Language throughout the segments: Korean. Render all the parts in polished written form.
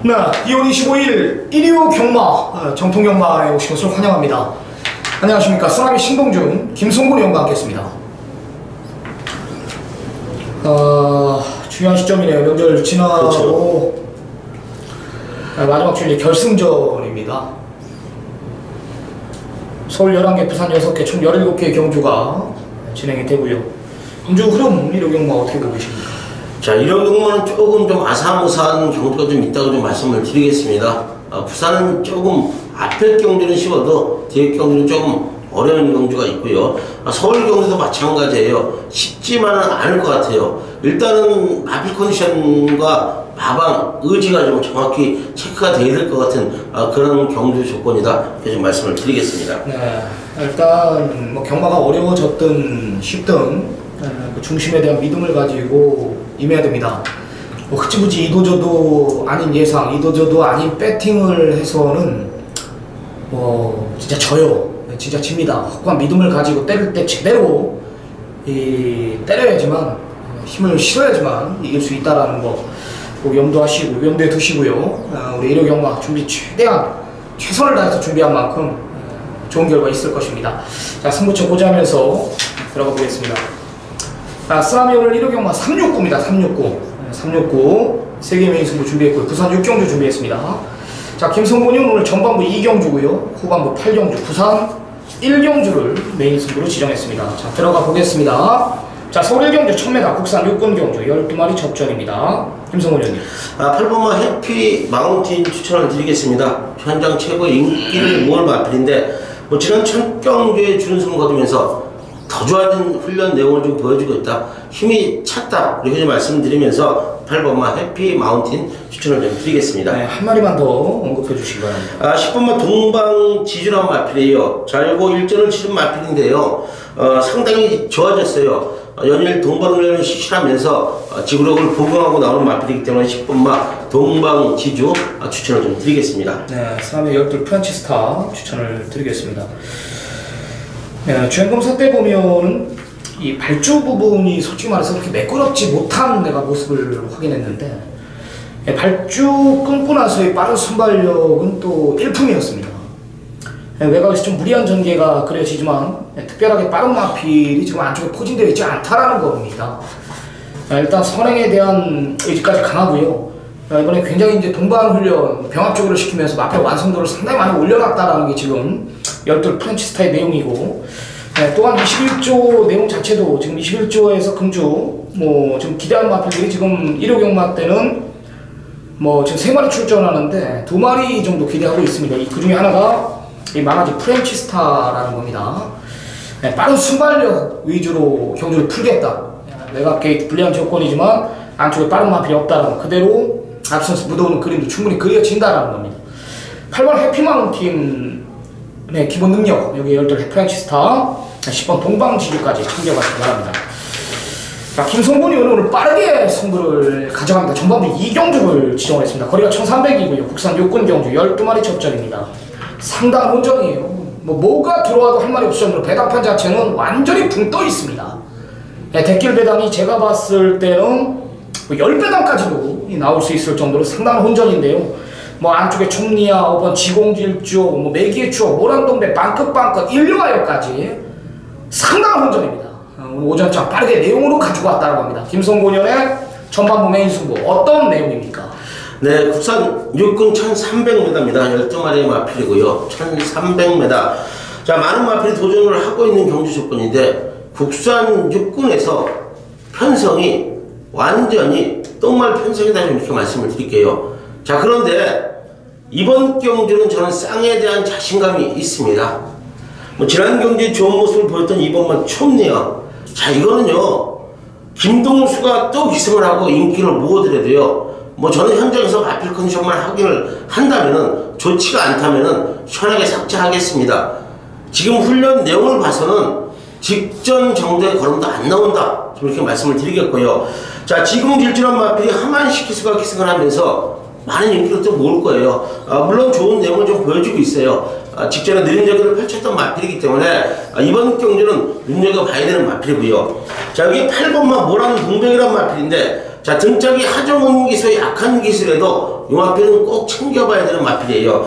네, 2월 25일 일요 경마, 정통경마에 오신 것을 환영합니다. 안녕하십니까. 쓰나미 신동준, 김성곤 의원과 함께했습니다. 중요한 시점이네요. 명절 지나고 그렇죠. 마지막 주 이제 결승전입니다. 서울 11개, 부산 6개, 총 17개의 경주가 진행이 되고요. 경주 흐름 일요 경마 어떻게 보고 계십니까? 자, 이런 경우는 조금 좀 아사무사한 경주가 좀 있다고 좀 말씀을 드리겠습니다. 부산은 조금 앞에 경주는 쉬워도 뒤에 경주는 조금 어려운 경주가 있고요. 서울 경주도 마찬가지예요. 쉽지만은 않을 것 같아요. 일단은 마필 컨디션과 마방, 의지가 좀 정확히 체크가 돼야 될 것 같은 그런 경주 조건이다. 이렇게 좀 말씀을 드리겠습니다. 네, 일단 뭐 경마가 어려워졌든 쉽든 그 중심에 대한 믿음을 가지고 임해야 됩니다. 뭐 흐지부지 이도저도 아닌 예상, 이도저도 아닌 배팅을 해서는 뭐 진짜 져요. 진짜 집니다. 확고한 믿음을 가지고 때릴 때 제대로 때려야지만, 힘을 실어야지만 이길 수 있다라는 거 꼭 염두하시고 염두에 두시고요. 우리 일요 경마 준비 최대한 최선을 다해서 준비한 만큼 좋은 결과 있을 것입니다. 자, 승부처 고지하면서 들어가 보겠습니다. 쓰나미 오늘 일요 경마 369입니다. 369 세계 메인 승부 준비했고요. 부산 6경주 준비했습니다. 자, 김성곤이 오늘 전반부 2경주고요. 후반부 8경주, 부산 1경주를 메인 승부로 지정했습니다. 자, 들어가 보겠습니다. 자, 서울 1경주 1000m 국산 6군 경주 12마리 접전입니다. 김성곤 의원님. 8번마 해피 마운틴 추천을 드리겠습니다. 현장 최고의 인기를 모을 마필인데 뭐 지난 첫 경주에 준우승을 거두면서 더 좋아진 훈련 내용을 좀 보여주고 있다. 힘이 찼다. 이렇게 좀 말씀드리면서 8번마 해피 마운틴 추천을 좀 드리겠습니다. 네, 한 마리만 더 언급해 주시기 바랍니다. 10번마 동방지주란 마필이에요. 잘고 일전을 치른 마필인데요. 상당히 좋아졌어요. 연일 동방훈련을 실시하면서 지구력을 보강하고 나오는 마필이기 때문에 10번마 동방지주 추천을 좀 드리겠습니다. 네, 쓰나미 12 프란치스타 추천을 드리겠습니다. 네, 주행검사 때 보면은 이 발주 부분이 솔직히 말해서 그렇게 매끄럽지 못한 내가 모습을 확인했는데, 발주 끊고 나서의 빠른 순발력은 또 일품이었습니다. 외곽에서 좀 무리한 전개가 그려지지만 특별하게 빠른 마필이 지금 안쪽에 포진되어 있지 않다라는 겁니다. 일단 선행에 대한 의지까지 강하고요. 이번에 굉장히 이제 동반 훈련 병합적으로 시키면서 마필 완성도를 상당히 많이 올려놨다라는 게 지금 12 프란치스타의 내용이고, 또한 21조 내용 자체도 지금 21조에서 금주 뭐 지금 기대하는 마필들이 지금 1호 경마 때는 뭐 지금 3마리 출전하는데 2마리 정도 기대하고 있습니다. 그 중에 하나가 이 만화지 프란치스타라는 겁니다. 빠른 순발력 위주로 경주를 풀겠다. 외곽 게이트 불리한 조건이지만 안쪽에 빠른 마필이 없다라는, 그대로 앞서서 묻어오는 그림도 충분히 그려진다라는 겁니다. 8번 해피마운틴의 기본 능력, 여기 12 프란치스타, 10번 동방지주까지 챙겨가시기 바랍니다. 자, 김성곤이 오늘 빠르게 승부를 가져갑니다. 전반부 2경주를 지정했습니다. 거리가 1300이고요. 국산 6군 경주 12마리 접전입니다. 상당한 혼전이에요. 뭐가 들어와도 할 말이 없을 정도로 배당판 자체는 완전히 붕 떠 있습니다. 대길 배당이 제가 봤을 때는 10배당까지도 나올 수 있을 정도로 상당한 혼전인데요. 뭐 안쪽에 총리야, 5번 지공질주, 뭐 매기의 추억, 모란동배, 빵긋빵긋, 인류가요까지 상당한 혼전입니다. 오늘 오전장 빠르게 내용으로 가지고 왔다고 합니다. 김성곤 의원의 전반부 메인 승부 어떤 내용입니까? 네, 국산 6군 1300m입니다. 12마리의 마필이고요. 1300m. 자, 많은 마필이 도전을 하고 있는 경주 조건인데, 국산 6군에서 편성이 완전히 똥말 편성이다, 이렇게 말씀을 드릴게요. 자, 그런데 이번 경주는 저는 쌍에 대한 자신감이 있습니다. 뭐 지난 경주에 좋은 모습을 보였던 이번만 촘네요. 자, 이거는요, 김동수가 또 기승을 하고 인기를 모으더라도요, 뭐 저는 현장에서 마필 컨디션만 확인을 한다면은, 좋지가 않다면은 편하게 삭제하겠습니다. 지금 훈련 내용을 봐서는 직전 정도의 걸음도 안 나온다, 좀 이렇게 말씀을 드리겠고요. 자, 지금 질주한 마필이 하만시키수가 기승을 하면서 많은 인기를 또 모을 거예요. 물론 좋은 내용을 좀 보여주고 있어요. 직전에 느린 저기를 펼쳤던 마필이기 때문에 이번 경주는 눈여겨봐야 되는 마필이고요. 자, 여기 8번마 모란 동백이란 마필인데, 자, 등짝이 하정운 기술, 약한 기술에도 이 마필은 꼭 챙겨봐야 되는 마필이에요.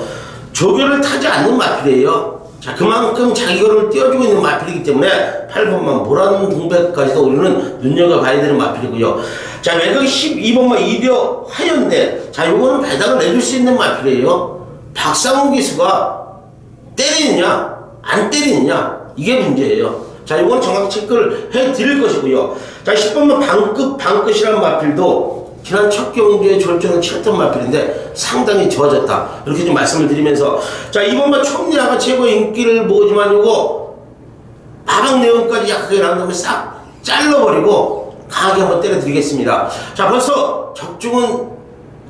조교를 타지 않는 마필이에요. 자, 그만큼 자기 걸음을 띄워주고 있는 마필이기 때문에 8번만 모란 동백까지도 우리는 눈여겨봐야 되는 마필이고요. 자, 외곽 12번만 이벼 화연대. 자, 요거는 배당을 내줄 수 있는 마필이에요. 박상훈 기수가 때리느냐 안 때리느냐 이게 문제예요. 자, 이건 정확히 체크를 해드릴 것이고요. 자, 10번만 방끝이라는 마필도 지난 첫 경기에 졸전을 치렀던 마필인데 상당히 좋아졌다. 이렇게 좀 말씀을 드리면서, 자, 2번만 촌리아가 최고의 인기를 모으지만 요거 마방 내용까지 약하게 나온 다음에 싹 잘라버리고 강하게 한번 때려드리겠습니다. 자, 벌써 적중은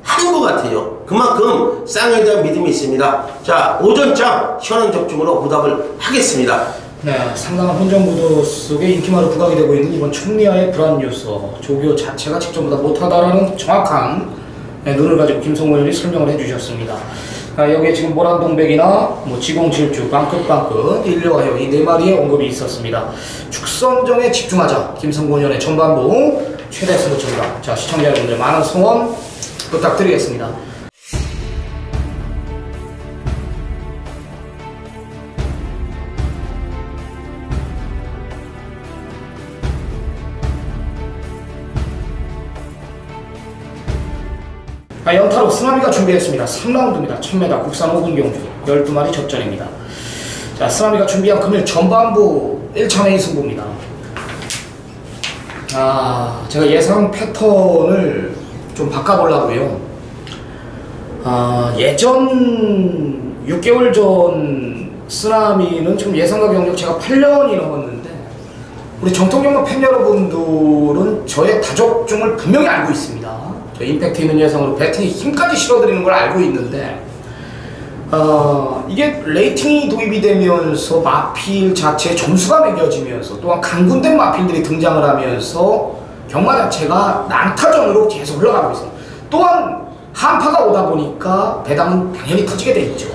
하는 것 같아요. 그만큼 쌍에 대한 믿음이 있습니다. 자, 오전장 시원한 적중으로 보답을 하겠습니다. 네, 상당한 혼전 무도 속에 인기마로 부각이 되고 있는 이번 촌리아의 불안 요소, 조교 자체가 직전보다 못하다라는 정확한 눈을 가지고 김성호 의원이 설명을 해주셨습니다. 여기에 지금 모란동백이나 지공질주, 방긋방긋, 일려하여 이 네 마리의 언급이 있었습니다. 축선정에 집중하자. 김성호 의원의 전반부 최대 승부 전방. 자, 시청자 여러분들 많은 성원 부탁드리겠습니다. 연타로 쓰나미가 준비했습니다. 3라운드입니다. 1000m 국산 5분 경주 12마리 접전입니다. 자, 쓰나미가 준비한 금일 전반부 1차내의 승부입니다. 제가 예상 패턴을 좀 바꿔보려고요. 예전 6개월 전 쓰나미는 지금 예상과 경력 제가 8년이 넘었는데, 우리 정통경마 팬 여러분들은 저의 다적중을 분명히 알고 있습니다. 저 임팩트 있는 예상으로 배팅에 힘까지 실어드리는 걸 알고 있는데, 이게 레이팅이 도입이 되면서 마필 자체의 점수가 매겨지면서 또한 강군된 마필들이 등장을 하면서 경마 자체가 난타전으로 계속 흘러가고 있습니다. 또한 한파가 오다 보니까 배당은 당연히 터지게 돼 있죠.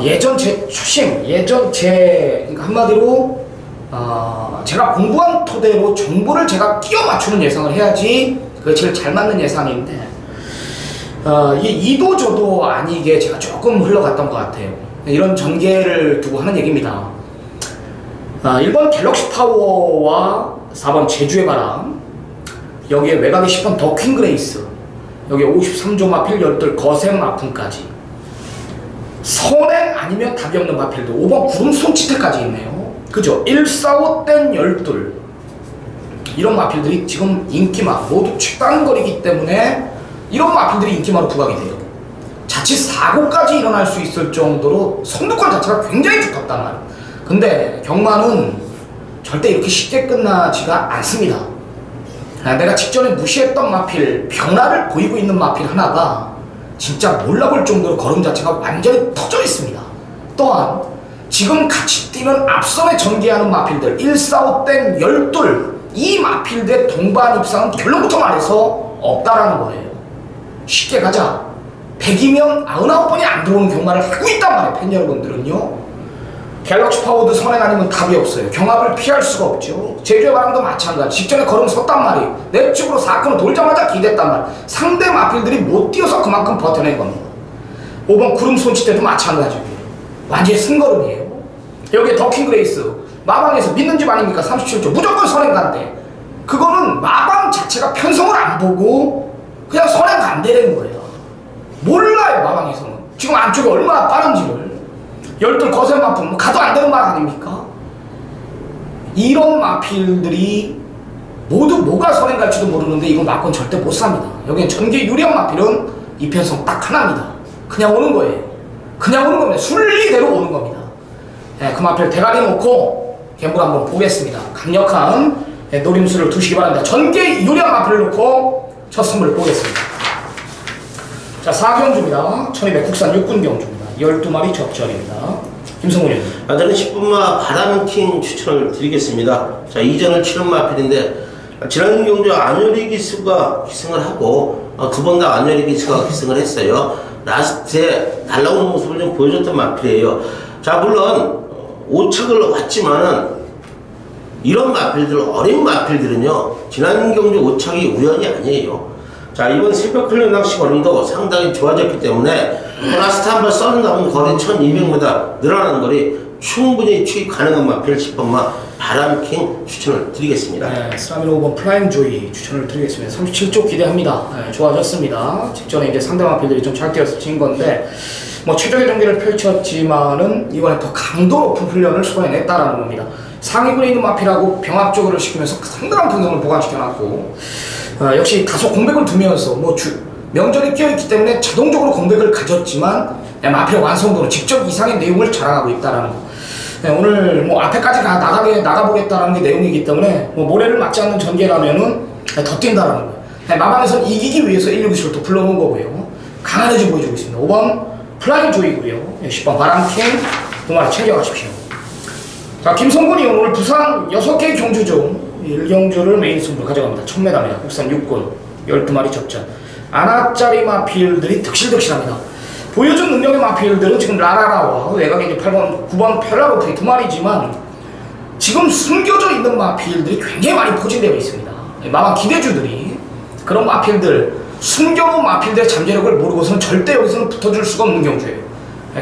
예전 제 초심, 그러니까 한마디로 제가 공부한 토대로 정보를 제가 끼워 맞추는 예상을 해야지 그게 제일 잘 맞는 예상인데, 이게 이도 저도 아니게 제가 조금 흘러갔던 것 같아요. 이런 전개를 두고 하는 얘기입니다. 1번 갤럭시 파워와 4번 제주의 바람, 여기에 외곽에 10번 더 퀸 그레이스, 여기에 53조 마필 10돌 거센 마품까지, 선행 아니면 답이 없는 마필도 5번 구름 손치태까지 있네요. 그죠? 145 땐 10돌, 이런 마필들이 지금 인기마 모두 최단거리기 때문에 이런 마필들이 인기마로 부각이 돼요. 자칫 사고까지 일어날 수 있을 정도로 선두권 자체가 굉장히 두텁단 말이에요. 근데 경마는 절대 이렇게 쉽게 끝나지가 않습니다. 내가 직전에 무시했던 마필, 변화를 보이고 있는 마필 하나가 진짜 몰라볼 정도로 걸음 자체가 완전히 터져 있습니다. 또한 지금 같이 뛰는 앞선에 전개하는 마필들 145 땐 10돌, 이 마필들의 동반 입상은 결론부터 말해서 없다라는 거예요. 쉽게 가자. 100이면 99번이 안 들어오는 경마를 하고 있단 말이에요. 팬 여러분들은요. 갤럭시 파워도 선행 아니면 답이 없어요. 경합을 피할 수가 없죠. 제주의 바람도 마찬가지. 직전에 걸음 섰단 말이에요. 내 쪽으로 사건을 돌자마자 기댔단 말이에요. 상대 마필들이 못 뛰어서 그만큼 버텨낸 겁니다. 5번 구름 손치대도 마찬가지고요. 완전히 승걸음이에요. 여기에 더킹 그레이스, 마방에서 믿는 집 아닙니까? 37조 무조건 선행 간대. 그거는 마방 자체가 편성을 안 보고 그냥 선행 간대라는 거예요. 몰라요. 마방에서는 지금 안쪽이 얼마나 빠른지를. 10돌 거센 마품 가도 안 되는 말 아닙니까? 이런 마필들이 모두 뭐가 선행 갈지도 모르는데 이건 마건 절대 못 삽니다. 여기엔 전개 유리한 마필은 이편성 딱 하나입니다. 그냥 오는 거예요. 그냥 오는 겁니다. 순리대로 오는 겁니다. 네, 그 마필 대가리 놓고 갬블 한번 보겠습니다. 강력한 노림수를 두시기 바랍니다. 전개 유리한 마필을 놓고 첫 승부를 보겠습니다. 자, 4경주입니다. 1200 국산 6군 경주입니다. 12마리 접전입니다. 김성훈 의원님. 저는 10분마 바람킹 추천을 드리겠습니다. 자, 이전을 치른 마필인데 지난 경주 안효리 기수가 기승을 하고 두 번 다 안효리 기수가 기승을 했어요. 라스트에 날라오는 모습을 좀 보여줬던 마필이에요. 자, 물론 5착을 왔지만은 이런 마필들, 어린 마필들은요, 지난 경주 오착이 우연이 아니에요. 자, 이번 새벽 훈련 낚시 걸음도 상당히 좋아졌기 때문에 라스트 한번 썰은 남은 거리 1200m 늘어난 거리 충분히 추입 가능한 마필 10번마 바람킹 추천을 드리겠습니다. 네, 스라밀 5번 플라잉 조이 추천을 드리겠습니다. 37쪽 기대합니다. 네, 좋아졌습니다. 직전에 이제 상대 마필들이 좀 잘 뛰어서 진 건데, 뭐 최적의 경기를 펼쳤지만은 이번에 더 강도 높은 훈련을 소화해냈다라는 겁니다. 상위군에 있는 마필하고 병합적으로 시키면서 상당한 근성을 보강시켜놨고, 역시 다소 공백을 두면서 명절이 끼어있기 때문에 자동적으로 공백을 가졌지만 마필의 완성도는 직접 이상의 내용을 자랑하고 있다라는 거. 네, 오늘 뭐 앞에까지 나가보겠다라는 게 내용이기 때문에 뭐 모래를 맞지 않는 전개라면은 더 뛴다라는 거예요. 네, 마방에서는 이기기 위해서 161을 또 불러놓은 거고요. 강한 의지 보여주고 있습니다. 5번 플라잉 조이고요. 10번 바람킹 두 마리 챙겨가십시오. 자, 김성군이 오늘 부산 6개 경주 중 1경주를 메인 승부로 가져갑니다. 1000m입니다. 국산 6군 12마리 접전. 아나짜리 마필들이 득실득실합니다. 보여준 능력의 마필들은 지금 라라라와 외곽에 이제 8번, 9번 페라로프의 두 마리지만 지금 숨겨져 있는 마필들이 굉장히 많이 포진되어 있습니다. 마방 기대주들이 그런 마필들, 숨겨놓은 마필들의 잠재력을 모르고서는 절대 여기서는 붙어줄 수가 없는 경주예요.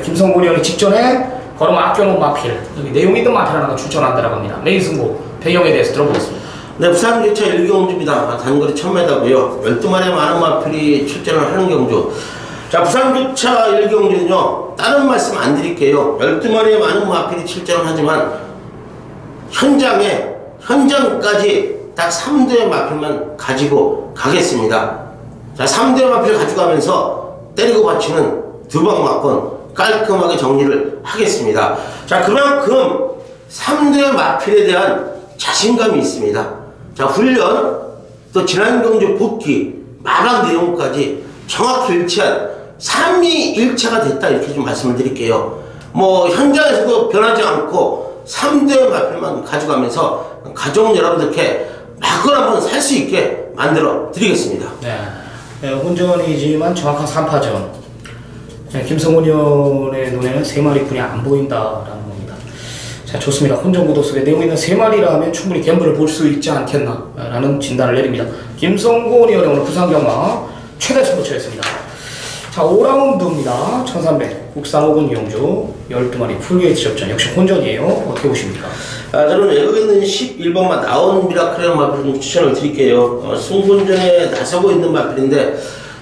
김성곤 의원이 직전에 걸음 아껴놓은 마필, 여기 내용 있는 마필 하나가 추천한다라고 합니다. 메인 승부 배경에 대해서 들어보겠습니다. 네, 부산 교차 1경주입니다. 단거리 1000m고요. 12마리의 많은 마필이 출전을 하는 경주. 자, 부산 교차 1경주는요, 다른 말씀 안 드릴게요. 12마리의 많은 마필이 출전을 하지만 현장까지 딱 3대의 마필만 가지고 가겠습니다. 자, 3대의 마필 가져가면서 때리고 받치는 두방 맞건 깔끔하게 정리를 하겠습니다. 자, 그만큼 3대 마필에 대한 자신감이 있습니다. 자, 훈련, 또 지난 경주 복귀, 마방 내용까지 정확히 일치한 3위일체가 됐다, 이렇게 좀 말씀을 드릴게요. 뭐 현장에서도 변하지 않고 3대 마필만 가져가면서 가족 여러분들께 막을 한번 살 수 있게 만들어 드리겠습니다. 네, 혼전이지만 정확한 3파전. 네, 김성훈 의원의 눈에는 3마리뿐이 안 보인다라는 겁니다. 자, 좋습니다. 혼전구도 속에 내용 있는 3마리라면 충분히 갬블을 볼 수 있지 않겠나라는 진단을 내립니다. 김성훈 의원의 오늘 부산경마 최대 스포츠였습니다. 자, 5라운드입니다. 1300 국산 5군 경주 12마리 풀게이트 접전 역시 혼전이에요. 어떻게 보십니까? 저는 외국에 있는 11번만 나온 미라클의 마필 좀 추천을 드릴게요. 승분전에 나서고 있는 마필인데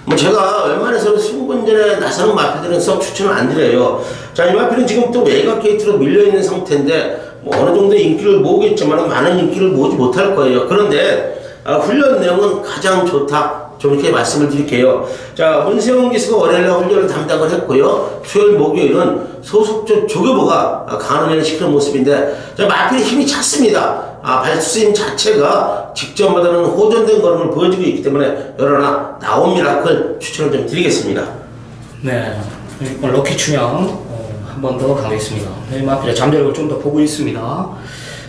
뭐 제가 웬만해서는 승분전에 나서는 마필들은 썩 추천을 안 드려요. 자, 이 마필은 지금 또 외곽 게이트로 밀려있는 상태인데 뭐 어느 정도의 인기를 모으겠지만 많은 인기를 모으지 못할 거예요. 그런데 훈련 내용은 가장 좋다, 좀 이렇게 말씀을 드릴게요. 자, 문세훈 기수가 월요일날 훈련을 담당을 했고요. 수요일, 목요일은 소속조 조교보가 강한 훈련을 시키는 모습인데, 자, 마필의 힘이 찼습니다. 발수임 자체가 직전보다는 호전된 걸음을 보여주고 있기 때문에 여러나 나온 미라클 추천을 좀 드리겠습니다. 네, 럭키 춘향 한 번 더 가겠습니다. 네, 마필의 잠재력을 좀 더 보고 있습니다.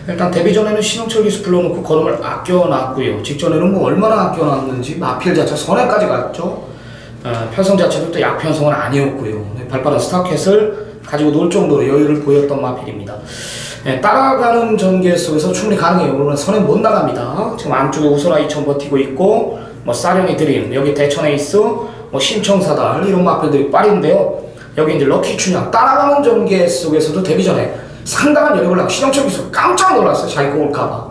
일단 데뷔 전에는 신영철 기수 불러놓고 걸음을 아껴놨고요. 직전에는 뭐 얼마나 아껴놨는지 마필 자체 선에까지 갔죠. 편성 자체도 또 약편성은 아니었고요. 발빠른 스타켓을 가지고 놀 정도로 여유를 보였던 마필입니다. 네, 따라가는 전개 속에서 충분히 가능해요. 오늘은 선에 못 나갑니다. 지금 안쪽에 우소라 2000 버티고 있고, 뭐 사령이 드림, 여기 대천 에이스, 뭐 신청사달 이런 마필들이 빠른데요. 여기 이제 럭키 춘향 따라가는 전개 속에서도 데뷔 전에 상당한 여력을 하고 신영철 기수 깜짝 놀랐어요. 자기 거 올까봐.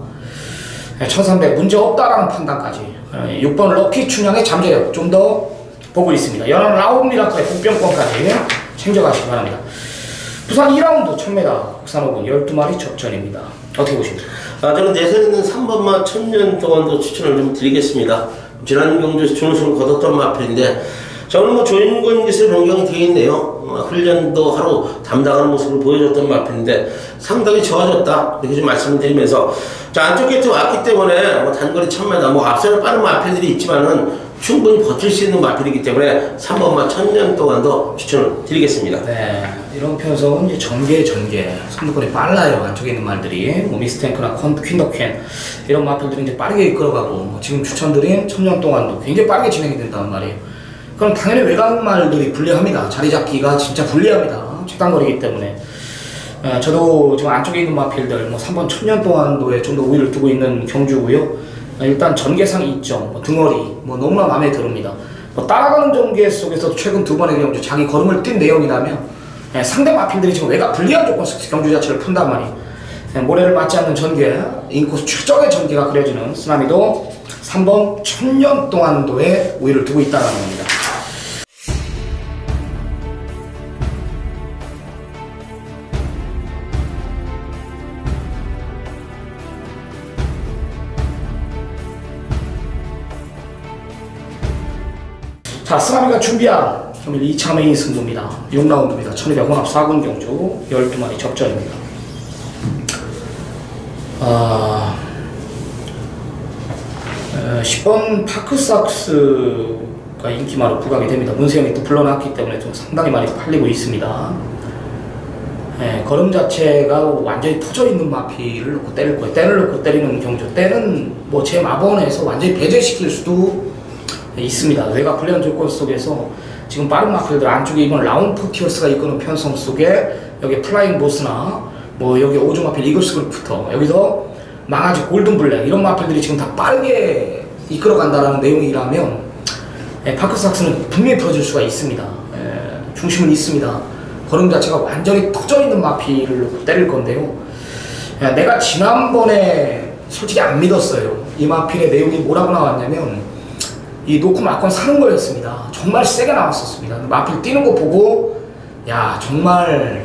1300 문제없다라는 판단까지. 6번 럭키 춘향의 잠재력 좀 더 보고 있습니다. 연합 라운 미라클의 복병권까지 챙겨가시기 바랍니다. 부산 2라운드 1000m 국산 5군 12마리 접전입니다. 어떻게 보십니까? 저는 내선 있는 3번마 1000년 동안도 추천을 좀 드리겠습니다. 지난 경주에서 준우승을 거뒀던 마필인데, 자, 오늘 뭐 조인권 기술 변경이 되어 있네요. 훈련도 하루 담당하는 모습을 보여줬던 마필인데 상당히 좋아졌다, 이렇게 좀 말씀을 드리면서, 자, 안쪽 게이트 왔기 때문에 뭐 단거리 1000m, 뭐 앞서는 빠른 마필들이 있지만은 충분히 버틸 수 있는 마필이기 때문에 3번마 1000년 동안도 추천을 드리겠습니다. 네, 이런 편성은 이제 전개 선두권이 빨라요. 안쪽에 있는 말들이 뭐 미스탱크나 퀸더퀸 이런 마필들이 이제 빠르게 이끌어가고, 뭐 지금 추천드린 1000년 동안도 굉장히 빠르게 진행이 된단 말이에요. 그럼 당연히 외곽 말들이 불리합니다. 자리 잡기가 진짜 불리합니다. 최단거리이기 때문에. 저도 지금 안쪽에 있는 마필들, 뭐 3번 천년동안도에 좀 더 우위를 두고 있는 경주고요. 일단 전개상 이점, 뭐 등어리, 뭐 너무나 마음에 듭니다. 뭐 따라가는 전개 속에서 최근 두 번의 경주, 자기 걸음을 뛴 내용이라면 상대 마필들이 지금 외곽 불리한 조건 속에서 경주 자체를 푼단 말이에요. 모래를 맞지 않는 전개, 인코스 최적의 전개가 그려지는 쓰나미도 3번 천년동안도에 우위를 두고 있다는 겁니다. 자, 쓰나미가 준비한 금일 2차 메인 승부입니다. 6라운드입니다. 1200 혼합 4군 경주 12마리 접전입니다. 10번 파크삭스가 인기마로 부각이 됩니다. 문세영이 또 불러놨기 때문에 좀 상당히 많이 팔리고 있습니다. 걸음 자체가 완전히 터져있는 마피를 놓고 때릴 거예요. 때를 놓고 때리는 경주. 때는 뭐 제 마번에서 완전히 배제시킬 수도 있습니다. 외곽 불리한 조건 속에서 지금 빠른 마필들 안쪽에 이번 라운포티어스가 이끄는 편성 속에 여기 플라잉 보스나 뭐 여기 오종 마필 이글스 그룹부터 여기서 망아지 골든블랙 이런 마필들이 지금 다 빠르게 이끌어간다라는 내용이라면 파크삭스는 분명히 터질 수가 있습니다. 중심은 있습니다. 걸음 자체가 완전히 터져있는 마필을 놓고 때릴 건데요. 내가 지난번에 솔직히 안 믿었어요. 이 마필의 내용이 뭐라고 나왔냐면 이 놓고 막건 사는 거였습니다. 정말 세게 나왔었습니다. 마필 뛰는 거 보고 야 정말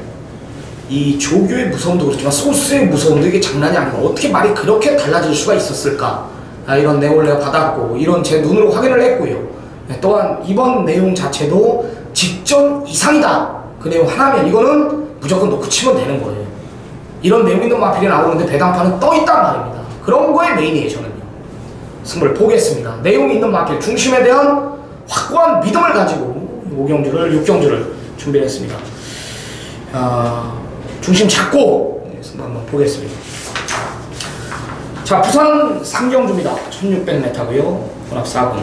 이 조교의 무서움도 그렇지만 소스의 무서움도 이게 장난이 아니고 어떻게 말이 그렇게 달라질 수가 있었을까, 이런 내용을 내가 받았고 이런 제 눈으로 확인을 했고요. 또한 이번 내용 자체도 직전 이상이다 그 내용 하나면 이거는 무조건 놓고 치면 되는 거예요. 이런 내용 있는 마필이 나오는데 배당판은 떠있단 말입니다. 그런 거에 메인이에요. 저는요 승부를 보겠습니다. 내용 있는 마필 중심에 대한 확고한 믿음을 가지고 5경주를 6경주를 준비했습니다. 중심 잡고 승부 한번 보겠습니다. 자, 부산 3경주입니다. 1600m고요. 혼합 4군.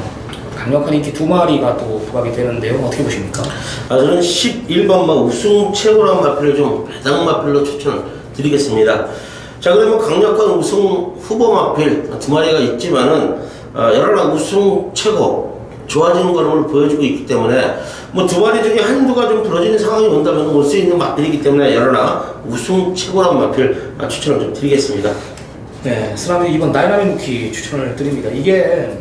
강력한 인기 두 마리가 또 부각이 되는데요. 어떻게 보십니까? 저는 11번만 우승 최고라는 마필을 좀 배당 마필로 추천을 드리겠습니다. 자, 그러면 강력한 우승 후보 마필 두 마리가 있지만은 여러 우승 최고 좋아지는 걸음을 보여주고 있기 때문에 뭐 두 마리 중에 한두가 좀 부러지는 상황이 온다면 올 수 있는 마필이기 때문에 여러 우승 최고라는 마필 추천을 좀 드리겠습니다. 네, 쓰나미 이번 다이나믹 루키 추천을 드립니다. 이게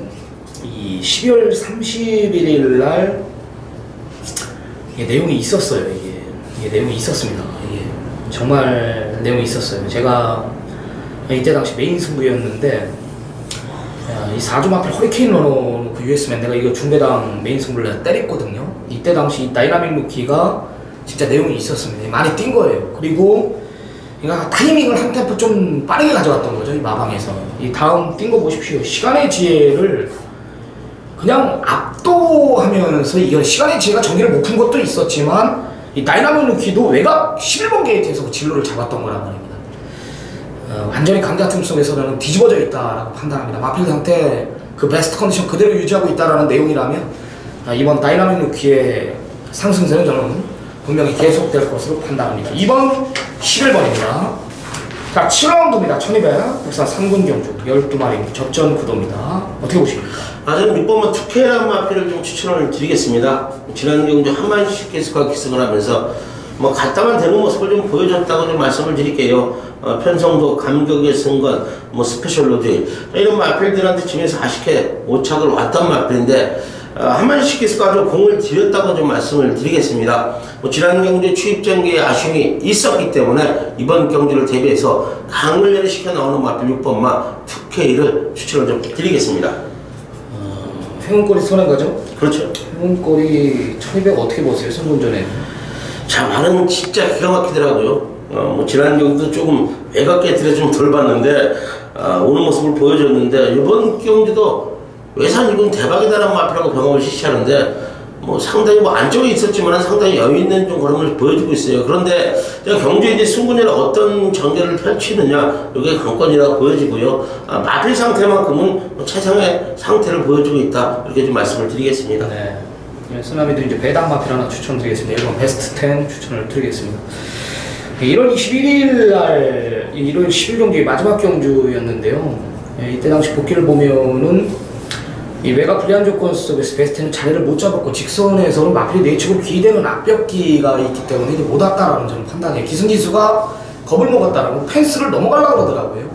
이 12월 31일 날 이게 내용이 있었어요. 이게 내용이 있었습니다. 이게 정말 내용이 있었어요. 제가 이때 당시 메인 승부였는데 이 4주 마필 허리케인 러너 그 US맨 내가 이거 중배당 메인 승부를 내가 때렸거든요. 이때 당시 다이나믹 루키가 진짜 내용이 있었습니다. 많이 뛴 거예요. 그리고 그러니까 타이밍을 한 템포 좀 빠르게 가져갔던 거죠. 이 마방에서. 이 다음 뛴 거 보십시오. 시간의 지혜를 그냥 압도하면서 이건 시간의 지혜가 전기를 못 푼 것도 있었지만 이 다이나믹 루키도 외곽 11번 게이트에서 진로를 잡았던 거란 말입니다. 완전히 강자 틈 속에서는 뒤집어져 있다라고 판단합니다. 마필 상태 그 베스트 컨디션 그대로 유지하고 있다라는 내용이라면 이번 다이나믹 루키의 상승세는 저는 분명히 계속될 것으로 판단합니다. 2번 11번입니다. 자, 7라운드입니다. 1200 부산 3군 경주 12마리 접전 구도입니다. 어떻게 보십니까? 저는 6번만 투케라는 마필을 좀 추천을 드리겠습니다. 지난 경주 한만식 계속과 기승을 하면서 뭐 갔다만 되는 모습을 좀 보여줬다고 좀 말씀을 드릴게요. 편성도, 감격의 승관, 뭐 스페셜 로드 이런 마필들한테 지면서 아쉽게 오착을 왔던 마필인데 한만식 계속과 좀 공을 들였다고 좀 말씀을 드리겠습니다. 뭐 지난 경주 추입 전개에 아쉬움이 있었기 때문에 이번 경주를 대비해서 강을 시켜 나오는 마필 6번마 2K를 추천을 좀 드리겠습니다. 행운골이 손한 거죠? 그렇죠. 행운골이 1200 어떻게 보세요? 선분전에. 자, 말은 진짜 기가 막히더라고요. 뭐 지난 경주도 조금 외곽에 들여 좀 덜 봤는데 오는 모습을 보여줬는데 이번 경주도 외산 이건 대박이다라는 마필하고 병합을 실시하는데 뭐 상당히 뭐 안쪽에 있었지만 상당히 여유 있는 좀 걸음을 보여주고 있어요. 그런데 경주에 이제 승군이라 어떤 전개를 펼치느냐 이게 관건이라고 보여지고요. 마필 상태만큼은 최상의 상태를 보여주고 있다 이렇게 좀 말씀을 드리겠습니다. 1월 21일 날 1월 10일 경기 마지막 경주였는데요. 이때 당시 복귀를 보면은 이 외곽 불리한 조건 속에서 베스트는 자리를 못 잡았고 직선에서는 마필이 내치고 기대는 앞벽기가 있기 때문에 이제 못 왔다라는 저는 판단이에요. 기승기수가 겁을 먹었다라고 펜스를 넘어가려고 그러더라고요.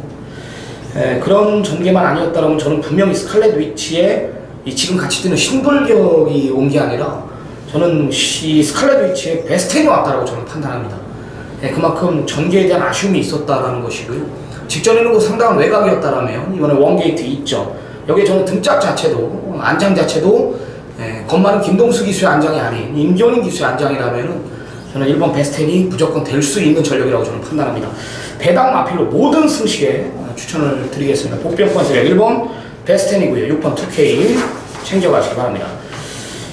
그런 전개만 아니었다면 저는 분명히 스칼렛 위치에 이 지금 같이 뛰는 신돌격이 온 게 아니라 저는 이 스칼렛 위치에 베스텐이 왔다라고 저는 판단합니다. 그만큼 전개에 대한 아쉬움이 있었다라는 것이고요. 직전에는 그 상당한 외곽이었다라면 이번에 원게이트 2점 여기에 저는 등짝 자체도 안장 자체도 겁많은 김동수 기수의 안장이 아닌 임기훈 기수의 안장이라면은 저는 1번 베스텐이 무조건 될 수 있는 전력이라고 저는 판단합니다. 배당 마필로 모든 승식에 추천을 드리겠습니다. 복병권 세력 1번 베스텐이고요. 6번 2K 챙겨가시기 바랍니다.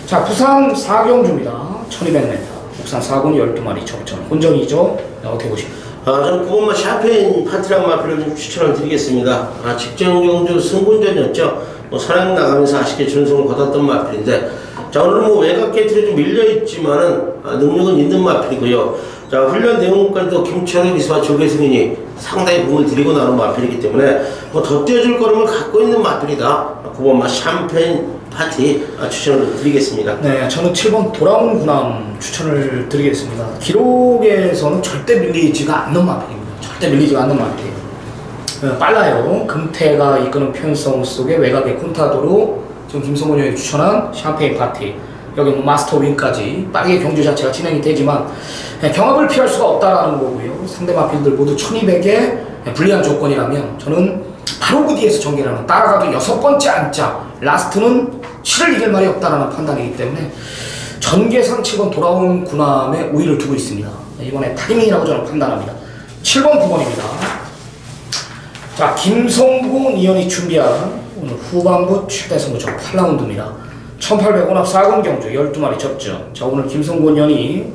자, 부산 4경주입니다. 1200m. 국산 4군이 12마리 적전. 혼전이죠. 어떻게 보십니까? 저는 9번마 샤페인 파티랑 마필을 좀 추천을 드리겠습니다. 직전 경주 승분전이었죠. 사랑 나가면서 아쉽게 준승을 거뒀던 마필인데, 자, 오늘은 외곽 게이트로 좀 밀려있지만은, 능력은 있는 마필이고요. 자, 훈련 내용까지도 김철우 기수와 조계승인이 상당히 공을 들이고 나온 마필이기 때문에, 더 뛰어줄 걸음을 갖고 있는 마필이다. 9번마 샴페인 파티 추천을 드리겠습니다. 네, 저는 7번 돌아온 군함 추천을 드리겠습니다. 기록에서는 절대 밀리지가 않는 마필입니다. 절대 밀리지가 않는 마필이에요. 빨라요. 금태가 이끄는 편성 속에 외곽의 콘타도로 지금 김성곤 형이 추천한 샴페인 파티 여기 마스터 윙까지 빠르게 경주 자체가 진행이 되지만 경합을 피할 수가 없다라는 거고요. 상대 마필들 모두 1200에 불리한 조건이라면 저는 바로 그 뒤에서 전개를 하는 따라가도 6번째 안짜 라스트는 실을 이길 말이 없다라는 판단이기 때문에 전개상 7번 돌아온 군함에 우위를 두고 있습니다. 이번에 타이밍이라고 저는 판단합니다. 7번 9번입니다. 자, 김성곤 이현이 준비한 오늘 후반부 최대 승부처 8라운드입니다. 1800 혼합 4군 경주 12마리 접전. 자, 오늘 김성곤 이현이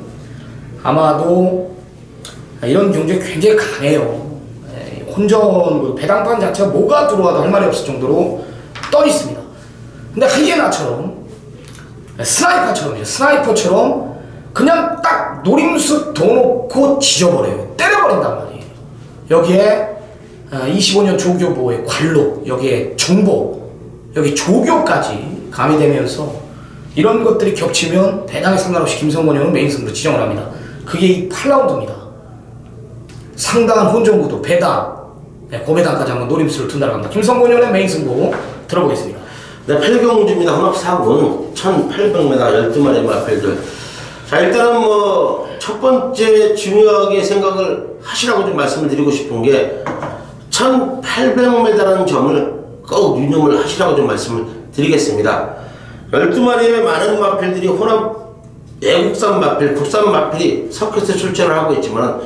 아마도 이런 경주에 굉장히 강해요. 혼전 배당판 자체가 뭐가 들어와도 할 말이 없을 정도로 떠 있습니다. 근데 하이에나처럼 스나이퍼처럼 그냥 딱 노림수 둬놓고 지져버려요. 때려버린단 말이에요. 여기에 25년 조교보의 관록, 여기에 정보, 여기 조교까지 가미되면서 이런 것들이 겹치면 배당에 상관없이 김성곤 형은 메인 승부로 지정을 합니다. 그게 이 8라운드입니다. 상당한 혼전구도 배당, 고배당까지 한번 노림수를 둔다고 합니다. 김성곤 형의 메인 승부 들어보겠습니다. 네, 8경주입니다. 혼합 4군 1800m 12마리 마필들. 자, 일단은 첫 번째 중요하게 생각을 하시라고 좀 말씀을 드리고 싶은 게 1800m라는 점을 꼭 유념을 하시라고 좀 말씀을 드리겠습니다. 12마리의 많은 마필들이 혼합 외국산 마필, 국산 마필이 섞여서 출전을 하고 있지만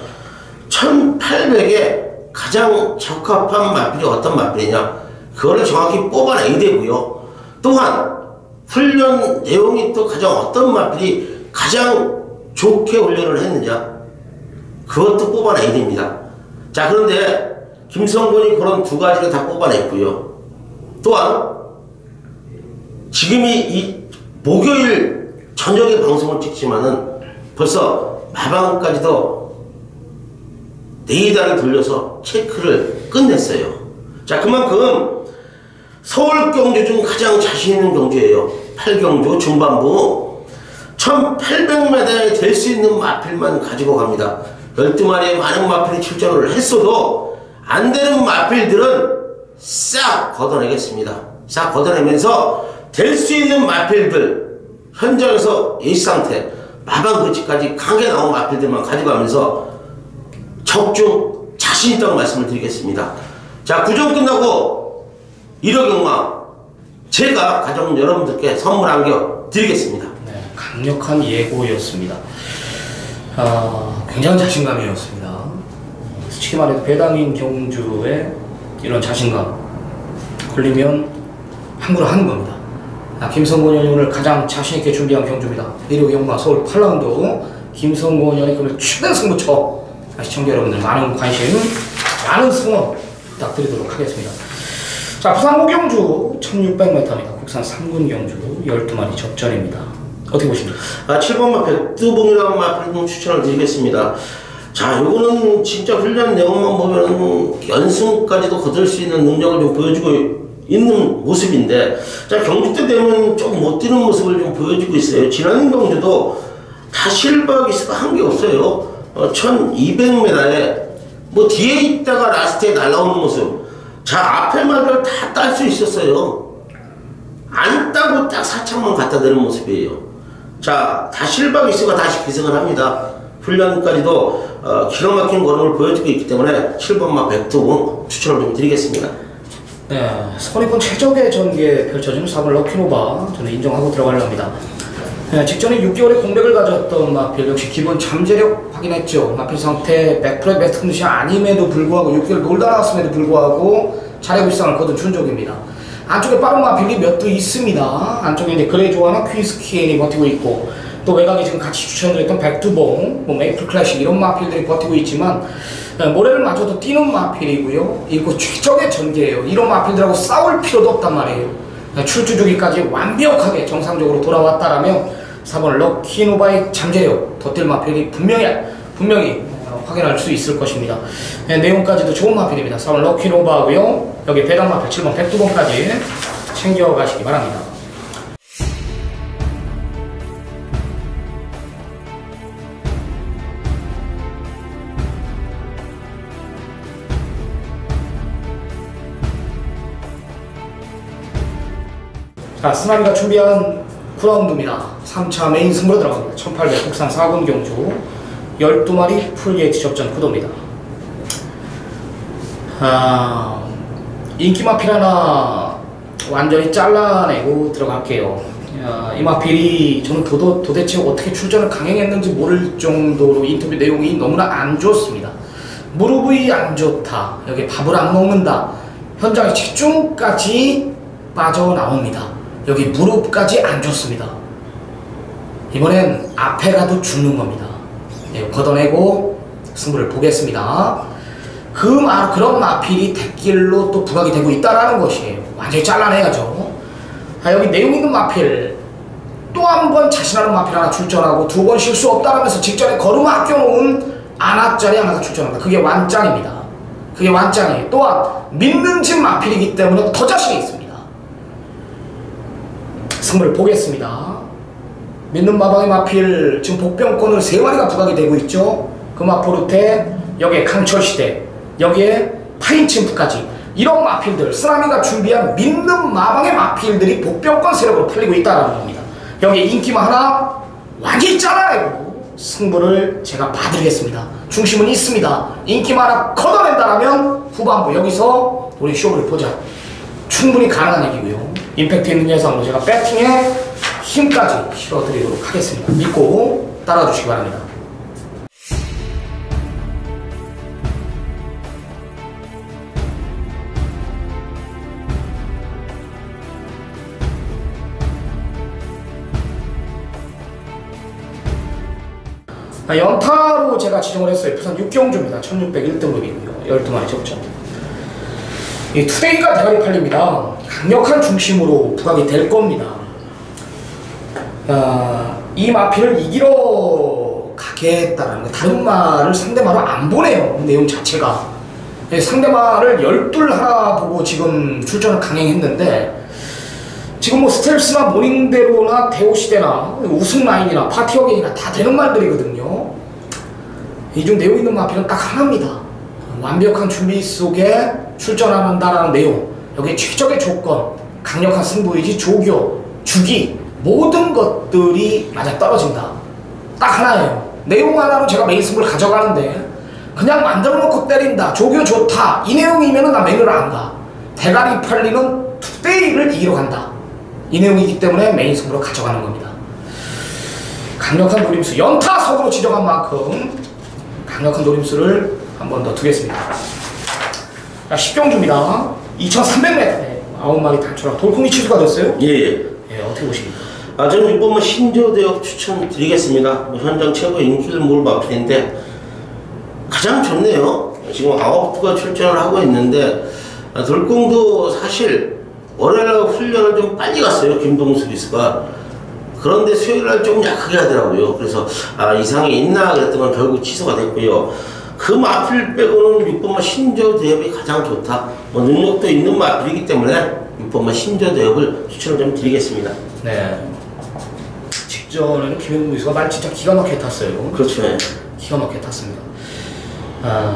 1800에 가장 적합한 마필이 어떤 마필이냐, 그거를 정확히 뽑아내야 되고요. 또한 훈련 내용이 또 가장 어떤 마필이 가장 좋게 훈련을 했느냐, 그것도 뽑아내야 됩니다. 자, 그런데 김성곤이 그런 두 가지를 다 뽑아냈고요. 또한 지금이 이 목요일 저녁에 방송을 찍지만은 벌써 마방까지도 4달을 돌려서 체크를 끝냈어요. 자, 그만큼 서울 경주 중 가장 자신 있는 경주예요. 8경주 중반부 1800m에 될 수 있는 마필만 가지고 갑니다. 12마리의 많은 마필이 출전을 했어도 안 되는 마필들은 싹 걷어내겠습니다. 싹 걷어내면서 될 수 있는 마필들, 현장에서 예시상태, 마방 그치까지 강하게 나온 마필들만 가져가면서 적중 자신 있다고 말씀을 드리겠습니다. 자, 구정 끝나고 1호 경마 제가 가져온 여러분들께 선물 안겨 드리겠습니다. 네, 강력한 예고였습니다. 굉장한 자신감이었습니다. 솔직히 말해도 배당인 경주에 이런 자신감 걸리면 함부로 하는 겁니다. 김성곤 형이 오늘 가장 자신있게 준비한 경주입니다. 1호 경마 서울 8라운드 김성곤 형이 오늘 최대 승부처. 시청자 여러분들 많은 관심, 많은 승원 부탁드리도록 하겠습니다. 자, 부산 호경주 1600m입니다. 국산 3군 경주 12마리 접전입니다. 어떻게 보십니까? 7번마 백두봉이라는 마필 좀 추천을 드리겠습니다. 자, 요거는 진짜 훈련 내용만 보면 연승까지도 거둘 수 있는 능력을 좀 보여주고 있는 모습인데, 자, 경주 때 되면 좀 못 뛰는 모습을 좀 보여주고 있어요. 지난 경주도 다 실버 기수가 한 게 없어요. 1200m에 뭐 뒤에 있다가 라스트에 날라오는 모습. 자, 앞에 말을 다 딸 수 있었어요. 안 따고 딱 사창만 갖다 대는 모습이에요. 자, 다 실버 기수가 다시 기승을 합니다. 훈련까지도 기가 막힌 걸음을 보여주고 있기 때문에 7번마 백두봉 추천을 좀 드리겠습니다. 네, 선입견 최적의 전개에 펼쳐지는 4번 럭키노바 저는 인정하고 들어가려 합니다. 네, 직전에 6개월의 공백을 가졌던 마필 역시 기본 잠재력 확인했죠. 마필 상태 100% 베스트 컨디션 아님에도 불구하고 6개월 놀다 나왔음에도 불구하고 자력 일상을 거둔 준족입니다. 안쪽에 빠른 마필이 몇 두 있습니다. 안쪽에 이제 그레이조아나 퀴스키엔이 버티고 있고, 또 외곽에 지금 같이 추천드렸던 백두봉, 뭐 메이플 클래식 이런 마필들이 버티고 있지만 모래를 마저도 뛰는 마필이고요. 이거 최적의 전개예요. 이런 마필들하고 싸울 필요도 없단 말이에요. 출주 주기까지 완벽하게 정상적으로 돌아왔다라면 4번 럭키노바의 잠재력 버틸 마필이 분명히 확인할 수 있을 것입니다. 내용까지도 좋은 마필입니다. 4번 럭키노바고요. 여기 배당 마필 7번 백두봉까지 챙겨가시기 바랍니다. 자, 스나미가 준비한 9라운드입니다. 3차 메인 승부로 들어갑니다. 1800 국산 4군 경주 12마리 풀게이트 접전 구도입니다. 인기 마필 하나 완전히 잘라내고 들어갈게요. 이 마필이 저는 도대체 어떻게 출전을 강행했는지 모를 정도로 인터뷰 내용이 너무나 안 좋습니다. 무릎이 안 좋다, 여기 밥을 안 먹는다, 현장에 집중까지 빠져나옵니다. 여기 무릎까지 안 좋습니다. 이번엔 앞에 가도 죽는 겁니다. 걷어내고 승부를 보겠습니다. 그런 마필이 대길로 또 부각이 되고 있다는 것이에요. 완전히 잘라내야죠. 여기 내용 있는 마필, 또 한 번 자신하는 마필 하나 출전하고 2번 실수 없다라면서 직전에 걸음 아껴놓은 아나짜리 하나가 출전합니다. 그게 완짱입니다. 그게 완짱이에요. 또한 믿는 집 마필이기 때문에 더 자신이 있습니다. 승부를 보겠습니다. 믿는 마방의 마필, 지금 복병권을 3마리가 부각이 되고 있죠. 금화포르테, 여기에 강철시대, 여기에 파인침프까지 이런 마필들, 쓰나미가 준비한 믿는 마방의 마필들이 복병권 세력으로 풀리고 있다는 겁니다. 여기에 인기만 하나 완전히 잘라내고 승부를 제가 봐드리겠습니다. 중심은 있습니다. 인기만 하나 걷어낸다라면 후반부 여기서 우리 쇼를 보자. 충분히 가능한 얘기고요. 임팩트 있는 예상으로 제가 배팅에 힘까지 실어드리도록 하겠습니다. 믿고 따라주시기 바랍니다. 연타로 제가 지정을 했어요. 부산 6경주입니다. 1601등급이고요. 12마리 접전. 이 투데이가 대가리 팔립니다. 강력한 중심으로 부각이 될 겁니다. 이 마필을 이기러 가겠다는 거, 다른 말을 상대말로 안 보내요. 내용 자체가. 상대말을 12 하나 보고 지금 출전을 강행했는데, 지금 뭐 스텔스나 모닝대로나 대오시대나 우승 라인이나 파티어겐이나 다 되는 말들이거든요. 이 중 내용 있는 마필은 딱 하나입니다. 완벽한 준비 속에 출전한다라는 내용, 여기에 최적의 조건, 강력한 승부의지, 조교, 주기, 모든 것들이 맞아떨어진다. 딱 하나예요. 내용 하나로 제가 메인 승부를 가져가는데 그냥 만들어 놓고 때린다, 조교 좋다, 이 내용이면 나 메인을 안 가. 대가리 팔리는 투데이를 이기러 간다, 이 내용이기 때문에 메인 승부로 가져가는 겁니다. 강력한 노림수, 연타석으로 지정한 만큼 강력한 노림수를 한 번 더 두겠습니다. 자, 10경주입니다. 2300m 9마리 단초랑 돌콩이 취소가 됐어요? 예. 어떻게 보십니까? 저는 이번 신조대역 추천드리겠습니다. 현장 최고 인기를 몰 마필인데 가장 좋네요. 지금 9부가 출전을 하고 있는데, 돌콩도 사실 월요일날 훈련을 좀 빨리 갔어요. 김동수 기수가. 그런데 수요일 날 조금 약하게 하더라고요. 그래서 이상이 있나 그랬더니 결국 취소가 됐고요. 그 마필 빼고는 6번마 신조 대엽이 가장 좋다. 능력도 있는 마필이기 때문에 6번마 신조 대엽을 추천을 좀 드리겠습니다. 네. 직전에는 김현무 기수가 말 진짜 기가 막히게 탔어요. 그렇죠. 네. 기가 막히게 탔습니다.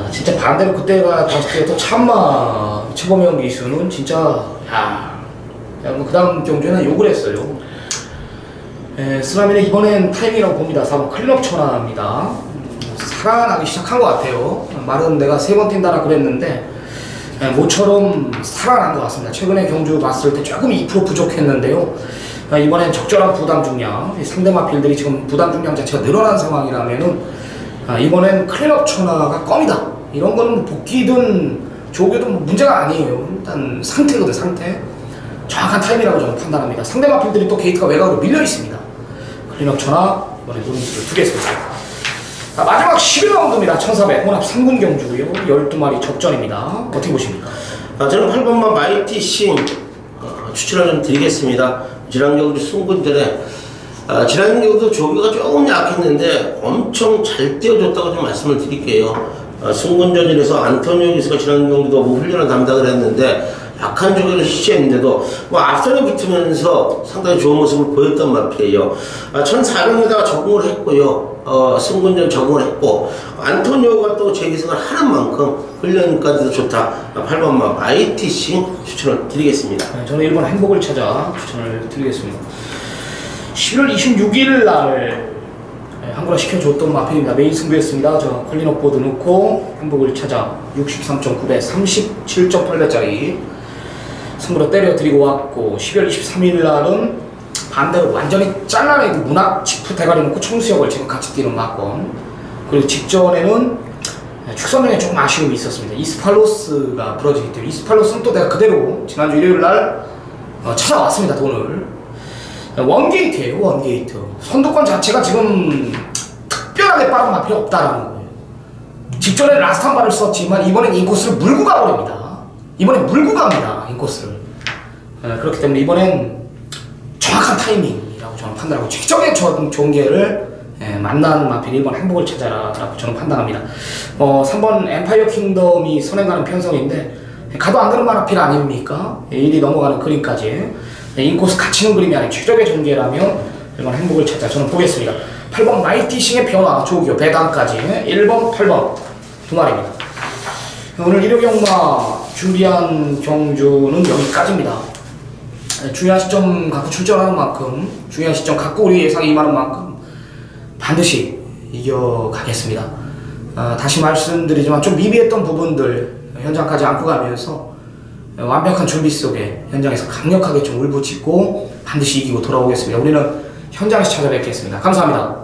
진짜 반대로 그때가 봤을 때도 참마 최범영 기수는 진짜 그 다음 경주에는 욕을 했어요. 쓰라미는 이번엔 타이밍이라고 봅니다. 4번 클럽 천하입니다. 살아나기 시작한 것 같아요. 말은 내가 3번 뛴다라 그랬는데 모처럼 살아난 것 같습니다. 최근에 경주 봤을 때 조금 2% 부족했는데요. 이번엔 적절한 부담 중량, 상대 마필들이 지금 부담 중량 자체가 늘어난 상황이라면은 이번엔 클럽 천하가 껌이다. 이런 거는 복귀든 조교든 문제가 아니에요. 일단 상태거든, 상태. 정확한 타임이라고 저는 판단합니다. 상대 마필들이 또 게이트가 외곽으로 밀려 있습니다. 클럽 천하 이번에 노림수를 두겠습니다. 마지막 11라운드입니다. 1400 혼합 3군 경주고요. 12마리 접전입니다. 어떻게 보십니까? 저는 8번마 마이티 싱 추천을 좀 드리겠습니다. 지난 경주 승군전에 지난 경주 조교가 조금 약했는데 엄청 잘 띄워줬다고 좀 말씀을 드릴게요. 승군전에서 안토니오 기수가 지난 경주도 훈련을 담당을 했는데 약한 조교를 시시했는데도 앞선에 붙으면서 상당히 좋은 모습을 보였던 마필이에요. 1400m 적응을 했고요. 승군전 적응을 했고 안토니오가 또 재기승을 하는 만큼 훈련까지도 좋다. 8번마 마이티싱 추천을 드리겠습니다. 저는 1번 행복을 찾아 추천을 드리겠습니다. 11월 26일 날 한국화 시켜줬던 마필입니다. 메인 승부였습니다. 저 퀄리너 보드 넣고 행복을 찾아 63.9배 37.8배짜리 승부로 때려드리고 왔고 12월 23일 날은 반대로 완전히 잘라내고 문학 지프 대가리 놓고 청수역을 지금 같이 뛰는 막건. 그리고 직전에는 축선명에 조금 아쉬움이 있었습니다. 이스팔로스가 부러지기 때문에 이스팔로스는 또 내가 그대로 지난주 일요일 날 찾아왔습니다. 돈을 원게이트예요. 원게이트 선두권 자체가 지금 특별하게 빠른 마필이 없다라는 거예요. 직전에 라스트 한 발을 썼지만 이번엔 인코스를 물고 가버립니다. 이번엔 물고 갑니다. 인코스를. 그렇기 때문에 이번엔 정확한 타이밍이라고 저는 판단하고 최적의 종계를 만나는 마필 1번 행복을 찾아라 라고 저는 판단합니다. 3번 엠파이어 킹덤이 선행가는 편성인데 가도 안 되는 마필 아닙니까? 1이 넘어가는 그림까지 인코스 갇히는 그림이 아닌 최적의 전개라면 1번 행복을 찾아 저는 보겠습니다. 8번 마이티싱의 변화 조교 배당까지 1번 8번 두 마리입니다. 오늘 일요경마 준비한 경주는 여기까지입니다. 중요한 시점 갖고 출전하는 만큼 중요한 시점 갖고 우리 예상이 임하는 만큼 반드시 이겨가겠습니다. 다시 말씀드리지만 좀 미비했던 부분들 현장까지 안고 가면서 완벽한 준비 속에 현장에서 강력하게 좀 울부짖고 반드시 이기고 돌아오겠습니다. 우리는 현장에서 찾아뵙겠습니다. 감사합니다.